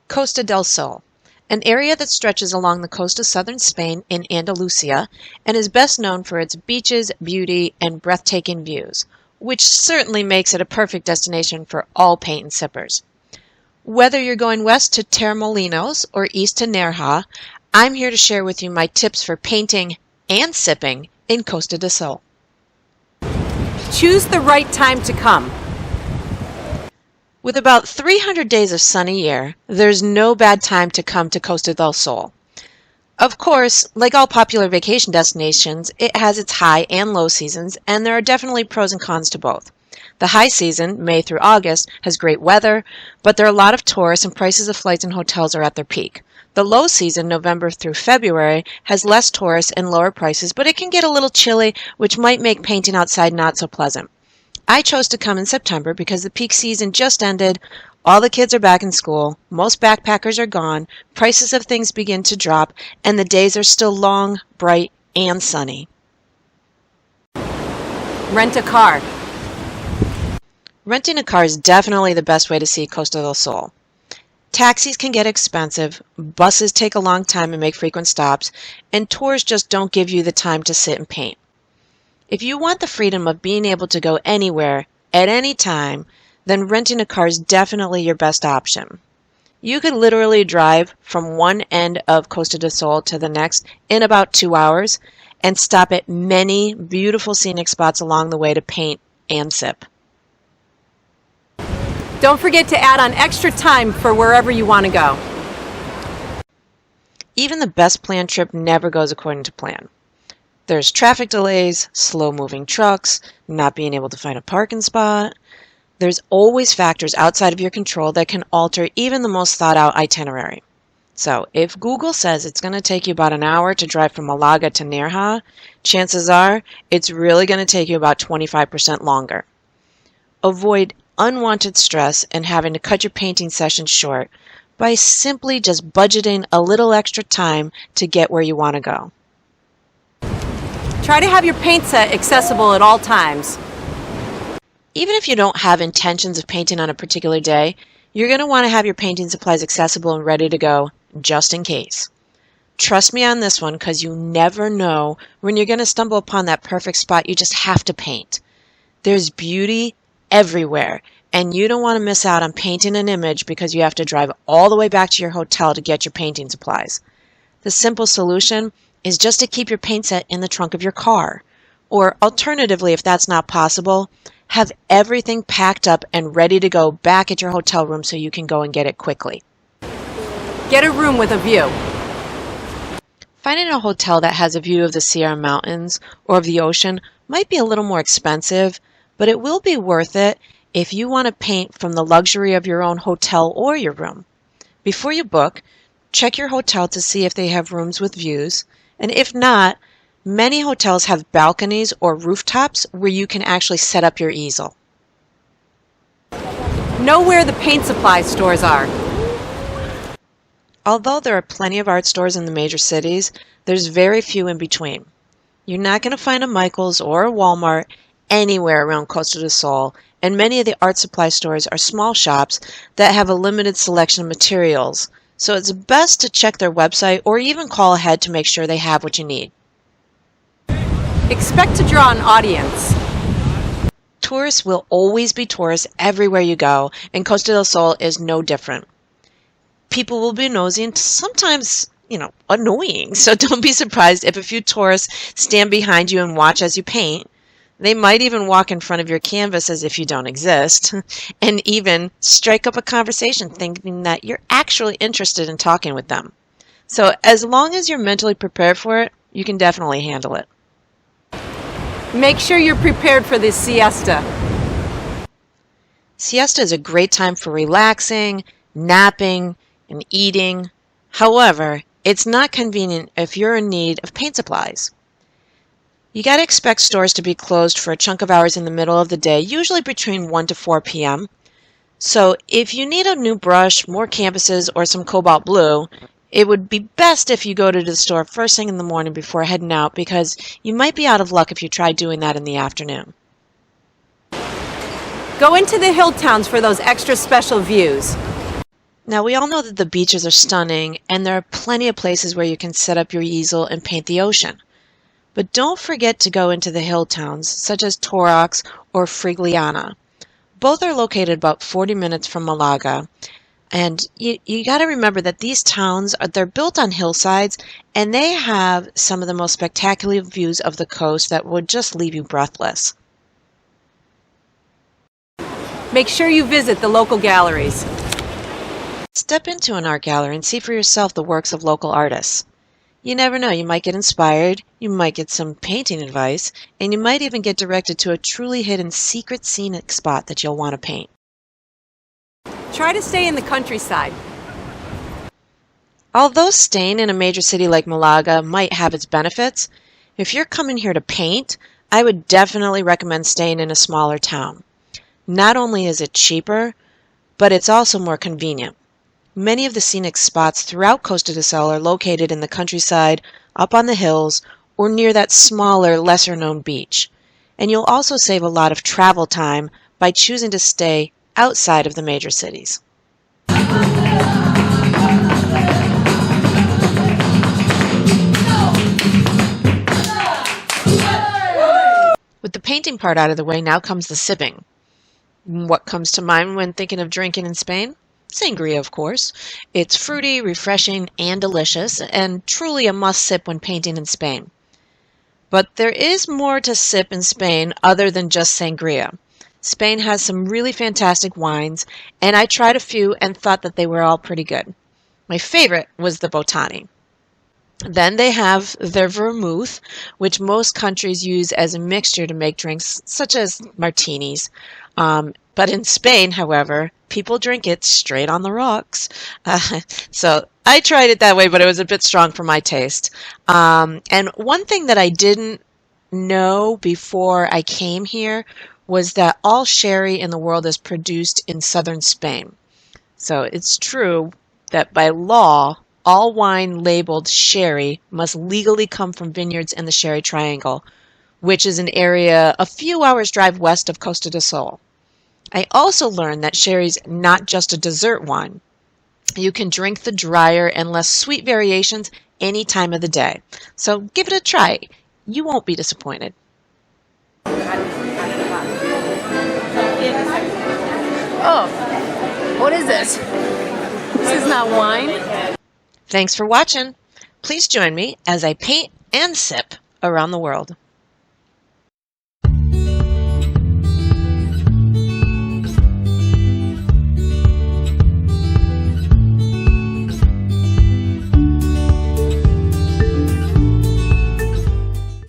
Costa del Sol, an area that stretches along the coast of southern Spain in Andalusia and is best known for its beaches, beauty, and breathtaking views, which certainly makes it a perfect destination for all paint and sippers. Whether you're going west to Torremolinos or east to Nerja, I'm here to share with you my tips for painting and sipping in Costa del Sol. Choose the right time to come. With about 300 days of sunny year, there's no bad time to come to Costa del Sol. Of course, like all popular vacation destinations, it has its high and low seasons, and there are definitely pros and cons to both. The high season, May through August, has great weather, but there are a lot of tourists and prices of flights and hotels are at their peak. The low season, November through February, has less tourists and lower prices, but it can get a little chilly, which might make painting outside not so pleasant. I chose to come in September because the peak season just ended, all the kids are back in school, most backpackers are gone, prices of things begin to drop, and the days are still long, bright, and sunny. Rent a car. Renting a car is definitely the best way to see Costa del Sol. Taxis can get expensive, buses take a long time and make frequent stops, and tours just don't give you the time to sit and paint. If you want the freedom of being able to go anywhere, at any time, then renting a car is definitely your best option. You could literally drive from one end of Costa del Sol to the next in about 2 hours and stop at many beautiful scenic spots along the way to paint and sip. Don't forget to add on extra time for wherever you want to go. Even the best planned trip never goes according to plan. There's traffic delays, slow-moving trucks, not being able to find a parking spot. There's always factors outside of your control that can alter even the most thought-out itinerary. So, if Google says it's going to take you about an hour to drive from Malaga to Nerja, chances are it's really going to take you about 25% longer. Avoid unwanted stress and having to cut your painting session short by simply just budgeting a little extra time to get where you want to go. Try to have your paint set accessible at all times. Even if you don't have intentions of painting on a particular day, you're going to want to have your painting supplies accessible and ready to go just in case. Trust me on this one because you never know when you're going to stumble upon that perfect spot you just have to paint. There's beauty everywhere, and you don't want to miss out on painting an image because you have to drive all the way back to your hotel to get your painting supplies. The simple solution is just to keep your paint set in the trunk of your car. Or alternatively, if that's not possible, have everything packed up and ready to go back at your hotel room so you can go and get it quickly. Get a room with a view. Finding a hotel that has a view of the Sierra Mountains or of the ocean might be a little more expensive, but it will be worth it if you want to paint from the luxury of your own hotel or your room. Before you book, check your hotel to see if they have rooms with views, and if not, many hotels have balconies or rooftops where you can actually set up your easel. Know where the paint supply stores are. Although there are plenty of art stores in the major cities, there's very few in between. You're not going to find a Michael's or a Walmart anywhere around Costa del Sol, and many of the art supply stores are small shops that have a limited selection of materials, so it's best to check their website or even call ahead to make sure they have what you need. Expect to draw an audience. Tourists will always be tourists everywhere you go, and Costa del Sol is no different. People will be nosy and sometimes, annoying, so don't be surprised if a few tourists stand behind you and watch as you paint. They might even walk in front of your canvas as if you don't exist, and even strike up a conversation thinking that you're actually interested in talking with them. So as long as you're mentally prepared for it, you can definitely handle it. Make sure you're prepared for this siesta. Siesta is a great time for relaxing, napping, and eating. However, it's not convenient if you're in need of paint supplies. You got to expect stores to be closed for a chunk of hours in the middle of the day, usually between 1 to 4 p.m. So if you need a new brush, more canvases, or some cobalt blue, it would be best if you go to the store first thing in the morning before heading out because you might be out of luck if you try doing that in the afternoon. Go into the hill towns for those extra special views. Now, we all know that the beaches are stunning, and there are plenty of places where you can set up your easel and paint the ocean. But don't forget to go into the hill towns, such as Torox or Frigliana. Both are located about 40 minutes from Malaga, and you got to remember that these towns they're built on hillsides, and they have some of the most spectacular views of the coast that would just leave you breathless. Make sure you visit the local galleries. Step into an art gallery and see for yourself the works of local artists. You never know, you might get inspired, you might get some painting advice, and you might even get directed to a truly hidden secret scenic spot that you'll want to paint. Try to stay in the countryside. Although staying in a major city like Malaga might have its benefits, if you're coming here to paint, I would definitely recommend staying in a smaller town. Not only is it cheaper, but it's also more convenient. Many of the scenic spots throughout Costa del Sol are located in the countryside, up on the hills, or near that smaller, lesser-known beach. And you'll also save a lot of travel time by choosing to stay outside of the major cities. With the painting part out of the way, now comes the sipping. What comes to mind when thinking of drinking in Spain? Sangria, of course. It's fruity, refreshing, and delicious, and truly a must-sip when painting in Spain. But there is more to sip in Spain other than just sangria. Spain has some really fantastic wines, and I tried a few and thought that they were all pretty good. My favorite was the Botani. Then they have their vermouth, which most countries use as a mixture to make drinks such as martinis. But in Spain, however, people drink it straight on the rocks. So I tried it that way, but it was a bit strong for my taste. And one thing that I didn't know before I came here was that all sherry in the world is produced in southern Spain. So it's true that by law, all wine labeled sherry must legally come from vineyards in the Sherry Triangle, which is an area a few hours' drive west of Costa del Sol. I also learned that sherry's not just a dessert wine. You can drink the drier and less sweet variations any time of the day. So give it a try. You won't be disappointed. Oh, what is this? This is not wine. Thanks for watching. Please join me as I paint and sip around the world.